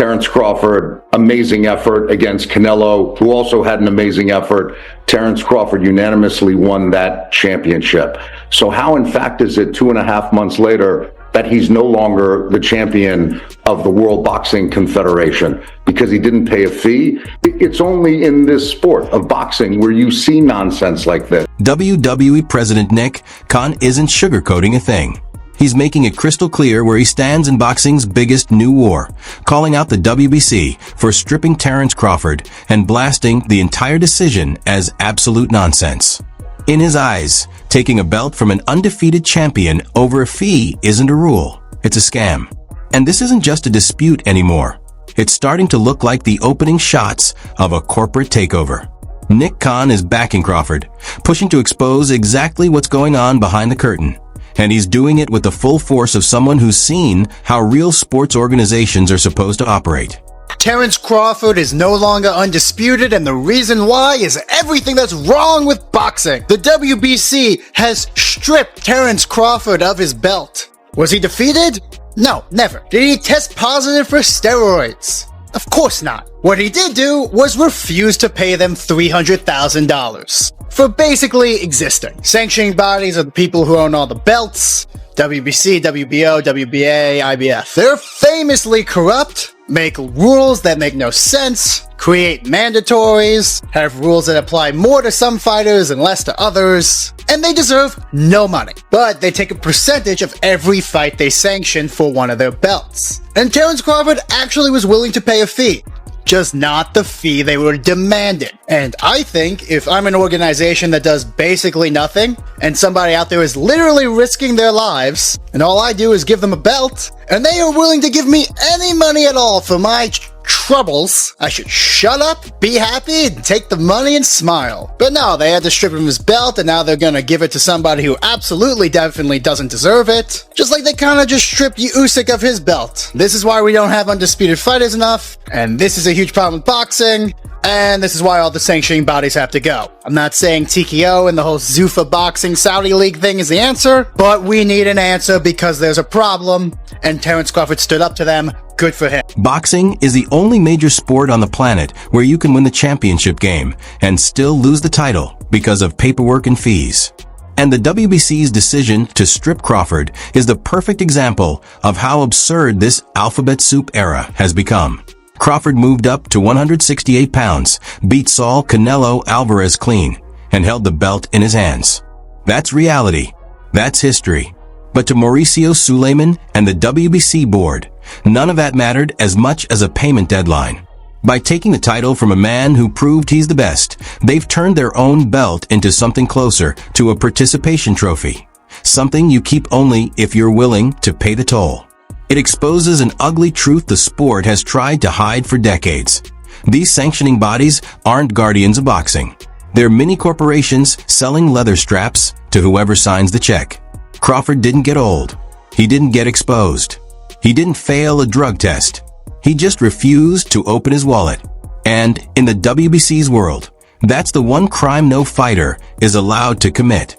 Terence Crawford, amazing effort against Canelo, who also had an amazing effort. Terence Crawford unanimously won that championship. So how, in fact, is it 2.5 months later that he's no longer the champion of the World Boxing Confederation? Because he didn't pay a fee? It's only in this sport of boxing where you see nonsense like this. WWE President Nick Khan isn't sugarcoating a thing. He's making it crystal clear where he stands in boxing's biggest new war, calling out the WBC for stripping Terence Crawford and blasting the entire decision as absolute nonsense. In his eyes, taking a belt from an undefeated champion over a fee isn't a rule. It's a scam. And this isn't just a dispute anymore. It's starting to look like the opening shots of a corporate takeover. Nick Khan is backing Crawford, pushing to expose exactly what's going on behind the curtain. And he's doing it with the full force of someone who's seen how real sports organizations are supposed to operate. Terence Crawford is no longer undisputed, and the reason why is everything that's wrong with boxing. The WBC has stripped Terence Crawford of his belt. Was he defeated? No, never. Did he test positive for steroids? Of course not. What he did do was refuse to pay them $300,000 for basically existing. Sanctioning bodies are the people who own all the belts. WBC, WBO, WBA, IBF. They're famously corrupt, make rules that make no sense, create mandatories, have rules that apply more to some fighters and less to others, and they deserve no money. But they take a percentage of every fight they sanction for one of their belts. And Terence Crawford actually was willing to pay a fee, just not the fee they were demanding. And I think if I'm an organization that does basically nothing, and somebody out there is literally risking their lives, and all I do is give them a belt, and they are willing to give me any money at all for my troubles, I should shut up, be happy, and take the money and smile. But no, they had to strip him of his belt, and now they're gonna give it to somebody who absolutely definitely doesn't deserve it. Just like they kinda just stripped Usyk of his belt. This is why we don't have undisputed fighters enough, and this is a huge problem with boxing, and this is why all the sanctioning bodies have to go. I'm not saying TKO and the whole Zuffa Boxing Saudi League thing is the answer, but we need an answer because there's a problem, and Terence Crawford stood up to them. Good for him. Boxing is the only major sport on the planet where you can win the championship game and still lose the title because of paperwork and fees. And the WBC's decision to strip Crawford is the perfect example of how absurd this alphabet soup era has become. Crawford moved up to 168 pounds, beat Saul Canelo Alvarez clean, and held the belt in his hands. That's reality. That's history. But to Mauricio, Sulaiman, and the WBC board, none of that mattered as much as a payment deadline. By taking the title from a man who proved he's the best, they've turned their own belt into something closer to a participation trophy. Something you keep only if you're willing to pay the toll. It exposes an ugly truth the sport has tried to hide for decades. These sanctioning bodies aren't guardians of boxing. They're mini corporations selling leather straps to whoever signs the check. Crawford didn't get old. He didn't get exposed. He didn't fail a drug test. He just refused to open his wallet. And in the WBC's world, that's the one crime no fighter is allowed to commit.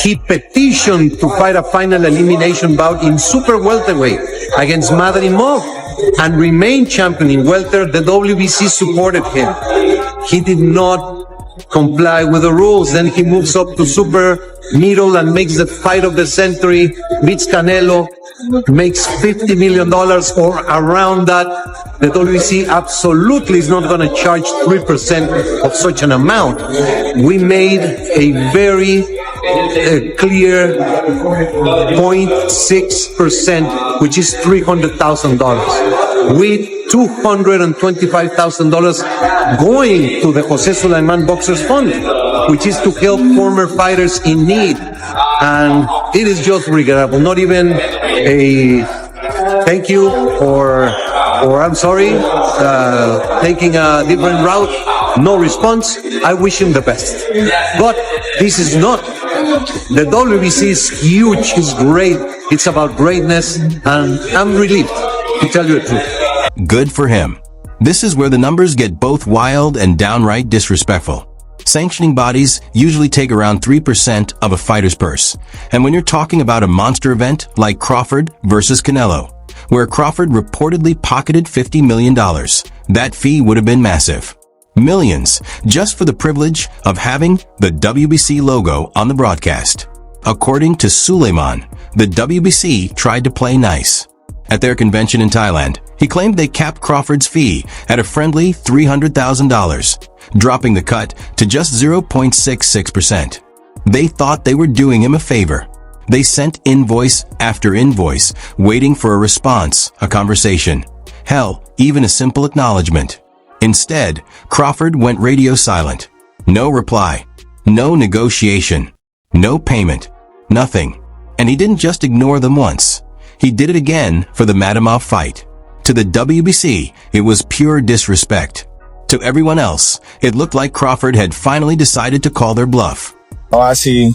He petitioned to fight a final elimination bout in super welterweight against Madrimov and remained champion in welter. The WBC supported him. He did not comply with the rules. Then he moves up to super middle and makes the fight of the century, beats Canelo, makes $50 million or around that. The WBC absolutely is not going to charge 3% of such an amount. We made a very clear 0.6%, which is $300,000, with $225,000 going to the Jose Sulaiman Boxers Fund, which is to help former fighters in need. And it is just regrettable. Not even a thank you or I'm sorry, taking a different route. No response. I wish him the best. But this is not. The WBC is huge. It's great. It's about greatness. And I'm relieved, to tell you the truth. Good for him. This is where the numbers get both wild and downright disrespectful. Sanctioning bodies usually take around 3% of a fighter's purse. And when you're talking about a monster event like Crawford versus Canelo, where Crawford reportedly pocketed $50 million. That fee would have been massive. Millions, just for the privilege of having the WBC logo on the broadcast. According to Sulaiman, the WBC tried to play nice. At their convention in Thailand, he claimed they capped Crawford's fee at a friendly $300,000, dropping the cut to just 0.66%. They thought they were doing him a favor. They sent invoice after invoice, waiting for a response, a conversation. Hell, even a simple acknowledgement. Instead, Crawford went radio silent. No reply. No negotiation. No payment. Nothing. And he didn't just ignore them once. He did it again for the Madamov fight. To the WBC, it was pure disrespect. To everyone else, it looked like Crawford had finally decided to call their bluff. Oh, I see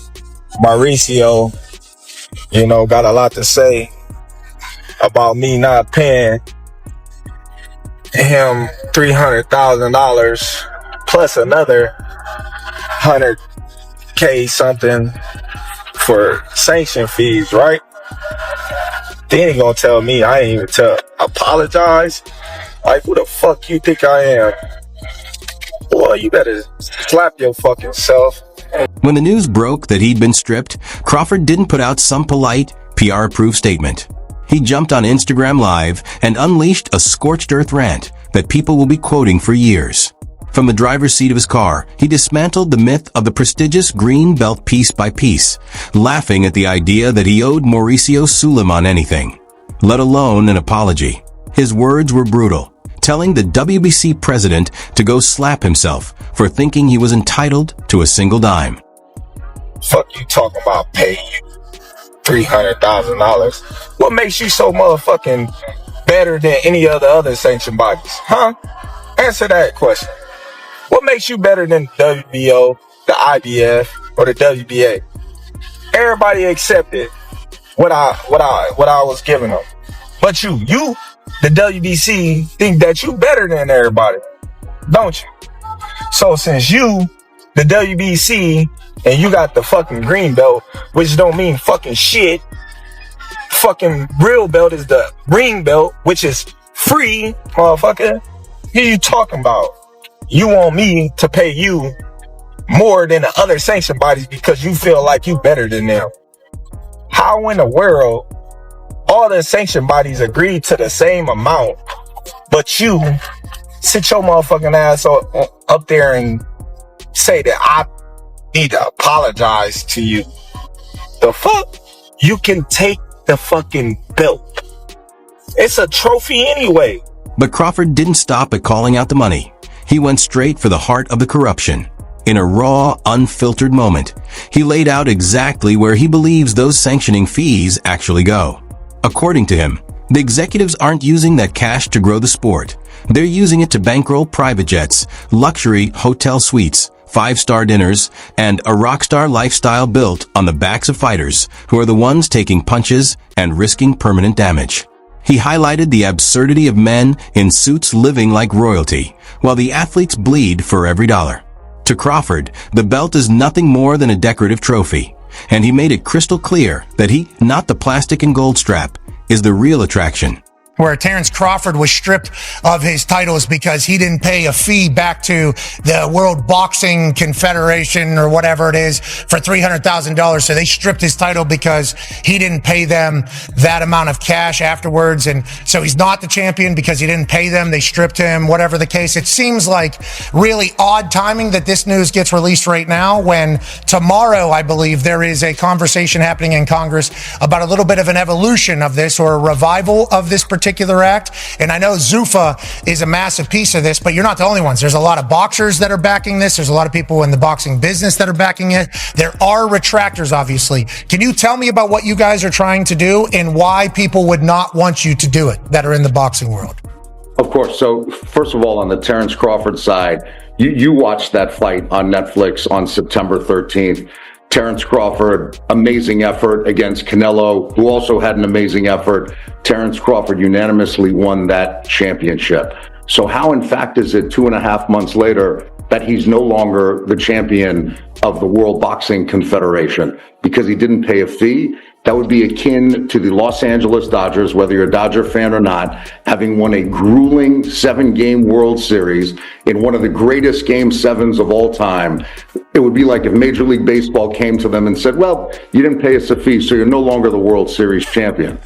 Mauricio, got a lot to say about me not paying him $300,000 plus another $100K something for sanction fees, right? Then he gonna tell me I ain't even apologize? Like, who the fuck you think I am? Boy, you better slap your fucking self. When the news broke that he'd been stripped, Crawford didn't put out some polite, PR-approved statement. He jumped on Instagram Live and unleashed a scorched earth rant that people will be quoting for years. From the driver's seat of his car, he dismantled the myth of the prestigious green belt piece by piece, laughing at the idea that he owed Mauricio Sulaiman anything, let alone an apology. His words were brutal, telling the WBC president to go slap himself for thinking he was entitled to a single dime. Fuck you talking about paying you $300,000? What makes you so motherfucking better than any other sanction bodies? Huh? Answer that question. What makes you better than the WBO, the IBF, or the WBA? Everybody accepted what I was giving them. But you, the WBC, think that you better than everybody, don't you? So since you, the WBC, and you got the fucking green belt, which don't mean fucking shit. Fucking real belt is the ring belt, which is free, motherfucker. Who you talking about? You want me to pay you more than the other sanction bodies because you feel like you better than them. How in the world all the sanction bodies agreed to the same amount, but you sit your motherfucking ass up there and say that I need to apologize to you? The fuck? You can take the fucking belt. It's a trophy anyway. But Crawford didn't stop at calling out the money. He went straight for the heart of the corruption. In a raw, unfiltered moment, he laid out exactly where he believes those sanctioning fees actually go. According to him, the executives aren't using that cash to grow the sport. They're using it to bankroll private jets, luxury hotel suites, five-star dinners, and a rockstar lifestyle built on the backs of fighters who are the ones taking punches and risking permanent damage. He highlighted the absurdity of men in suits living like royalty, while the athletes bleed for every dollar. To Crawford, the belt is nothing more than a decorative trophy, and he made it crystal clear that he, not the plastic and gold strap, is the real attraction. Where Terence Crawford was stripped of his titles because he didn't pay a fee back to the World Boxing Confederation or whatever it is for $300,000. So they stripped his title because he didn't pay them that amount of cash afterwards. And so he's not the champion because he didn't pay them. They stripped him, whatever the case. It seems like really odd timing that this news gets released right now when tomorrow, I believe, there is a conversation happening in Congress about a little bit of an evolution of this or a revival of this particular act. And I know Zuffa is a massive piece of this, but you're not the only ones. There's a lot of boxers that are backing this. There's a lot of people in the boxing business that are backing it. There are retractors, obviously. Can you tell me about what you guys are trying to do and why people would not want you to do it that are in the boxing world? Of course. So first of all, on the Terence Crawford side, you watched that fight on Netflix on September 13th. Terence Crawford, amazing effort against Canelo, who also had an amazing effort. Terence Crawford unanimously won that championship. So how, in fact, is it 2.5 months later that he's no longer the champion of the World Boxing Confederation? Because he didn't pay a fee That would be akin to the Los Angeles Dodgers, whether you're a Dodger fan or not, having won a grueling 7-game World Series in one of the greatest Game 7s of all time. It would be like if Major League Baseball came to them and said, well, you didn't pay us a fee, so you're no longer the World Series champion.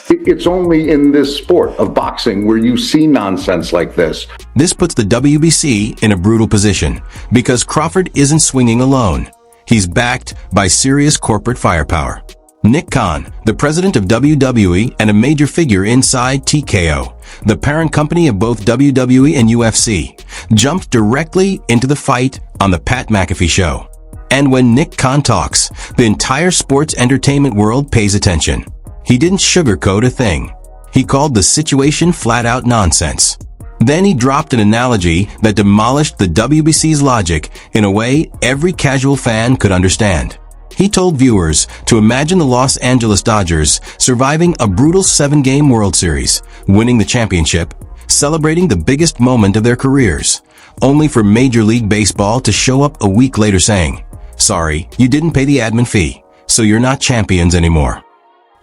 It's only in this sport of boxing where you see nonsense like this. This puts the WBC in a brutal position because Crawford isn't swinging alone. He's backed by serious corporate firepower. Nick Khan, the president of WWE and a major figure inside TKO, the parent company of both WWE and UFC, jumped directly into the fight on the Pat McAfee show. And when Nick Khan talks, the entire sports entertainment world pays attention. He didn't sugarcoat a thing. He called the situation flat-out nonsense. Then he dropped an analogy that demolished the WBC's logic in a way every casual fan could understand. He told viewers to imagine the Los Angeles Dodgers surviving a brutal 7-game World Series, winning the championship, celebrating the biggest moment of their careers, only for Major League Baseball to show up a week later saying, sorry, you didn't pay the admin fee, so you're not champions anymore.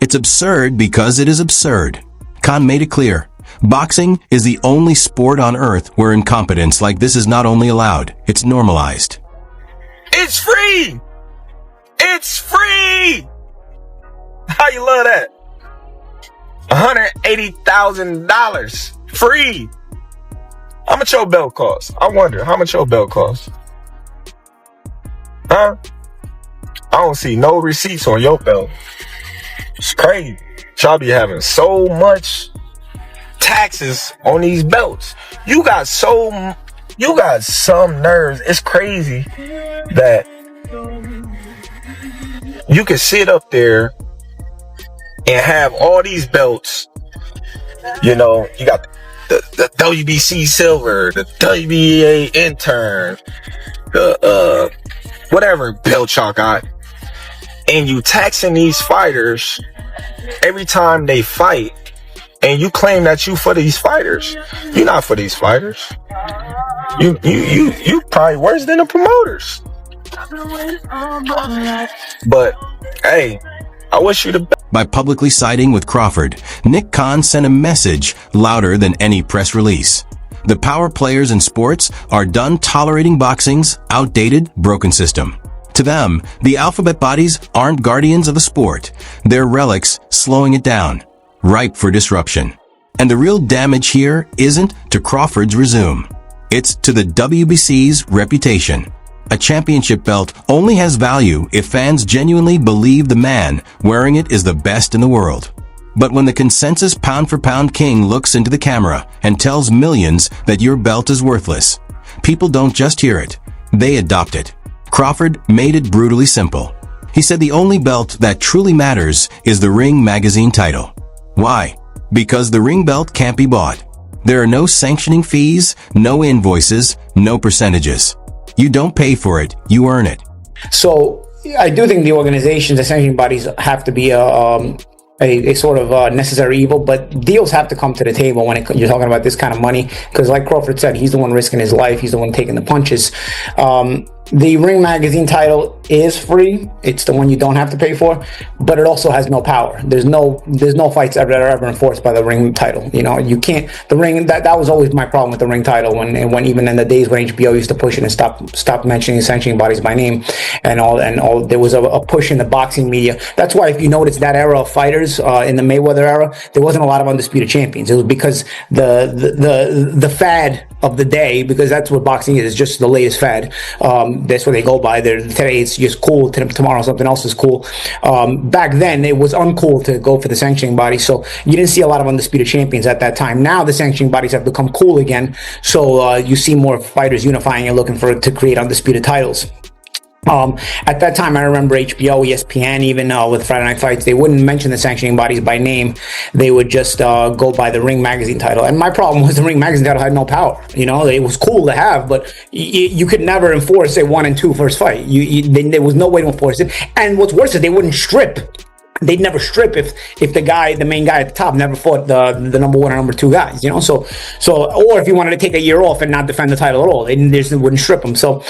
It's absurd because it is absurd. Khan made it clear. Boxing is the only sport on earth where incompetence like this is not only allowed, it's normalized. It's free! It's free! How you love that? $180,000 free. How much your belt cost? I wonder how much your belt cost. Huh? I don't see no receipts on your belt. It's crazy. Y'all be having so much taxes on these belts. You got some nerves. It's crazy that you can sit up there and have all these belts. You know, you got the WBC silver, the WBA intern, the whatever belt y'all got, and you taxing these fighters every time they fight, and you claim that you for these fighters. You're not for these fighters. You probably worse than the promoters. But hey, I wish you the best. By publicly siding with Crawford, Nick Khan sent a message louder than any press release. The power players in sports are done tolerating boxing's outdated, broken system. To them, the alphabet bodies aren't guardians of the sport. They're relics slowing it down, ripe for disruption. And the real damage here isn't to Crawford's resume. It's to the WBC's reputation. A championship belt only has value if fans genuinely believe the man wearing it is the best in the world. But when the consensus pound-for-pound king looks into the camera and tells millions that your belt is worthless, people don't just hear it, they adopt it. Crawford made it brutally simple. He said the only belt that truly matters is the Ring magazine title. Why? Because the Ring belt can't be bought. There are no sanctioning fees, no invoices, no percentages. You don't pay for it, you earn it. So I do think the organizations, the sanctioning bodies have to be a sort of necessary evil, but deals have to come to the table when you're talking about this kind of money, because like Crawford said, he's the one risking his life, he's the one taking the punches. The Ring magazine title is free. It's the one you don't have to pay for, but it also has no power. There's no fights that are ever enforced by the Ring title. You know, you can't, the Ring, that was always my problem with the Ring title when even in the days when HBO used to push it and stop mentioning sanctioning bodies by name and all, there was a push in the boxing media. That's why if you notice that era of fighters, in the Mayweather era, there wasn't a lot of undisputed champions. It was because the fad of the day, because that's what boxing is, just the latest fad. That's what they go by. Today it's just cool. Tomorrow something else is cool. Back then it was uncool to go for the sanctioning body, so you didn't see a lot of undisputed champions at that time. Now the sanctioning bodies have become cool again, so you see more fighters unifying and looking to create undisputed titles. At that time, I remember HBO, ESPN, even with Friday Night Fights, they wouldn't mention the sanctioning bodies by name. They would just go by the Ring magazine title. And my problem was the Ring magazine title had no power. You know, it was cool to have, but you could never enforce a 1 and 2 first fight. There was no way to enforce it. And what's worse is they wouldn't strip they'd never strip if the main guy at the top never fought the number one or number two guys, you know. So or if you wanted to take a year off and not defend the title at all, they just wouldn't strip them. So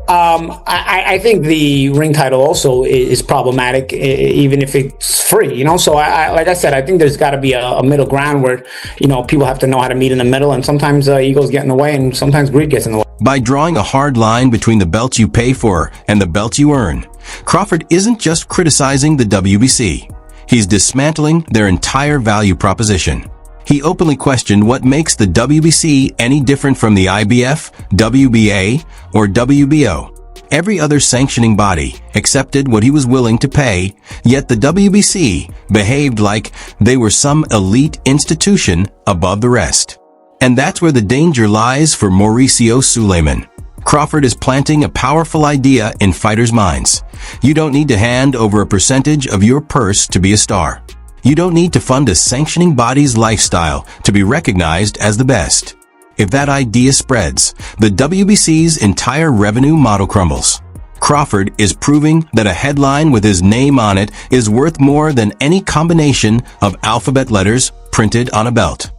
I think the ring title also is problematic, even if it's free, you know. So like I said, I think there's got to be a middle ground where, you know, people have to know how to meet in the middle, and sometimes egos get in the way, and sometimes greed gets in the way. By drawing a hard line between the belt you pay for and the belt you earn, Crawford isn't just criticizing the WBC. He's dismantling their entire value proposition. He openly questioned what makes the WBC any different from the IBF, WBA, or WBO. Every other sanctioning body accepted what he was willing to pay, yet the WBC behaved like they were some elite institution above the rest. And that's where the danger lies for Mauricio Sulaiman. Crawford is planting a powerful idea in fighters' minds. You don't need to hand over a percentage of your purse to be a star. You don't need to fund a sanctioning body's lifestyle to be recognized as the best. If that idea spreads, the WBC's entire revenue model crumbles. Crawford is proving that a headline with his name on it is worth more than any combination of alphabet letters printed on a belt.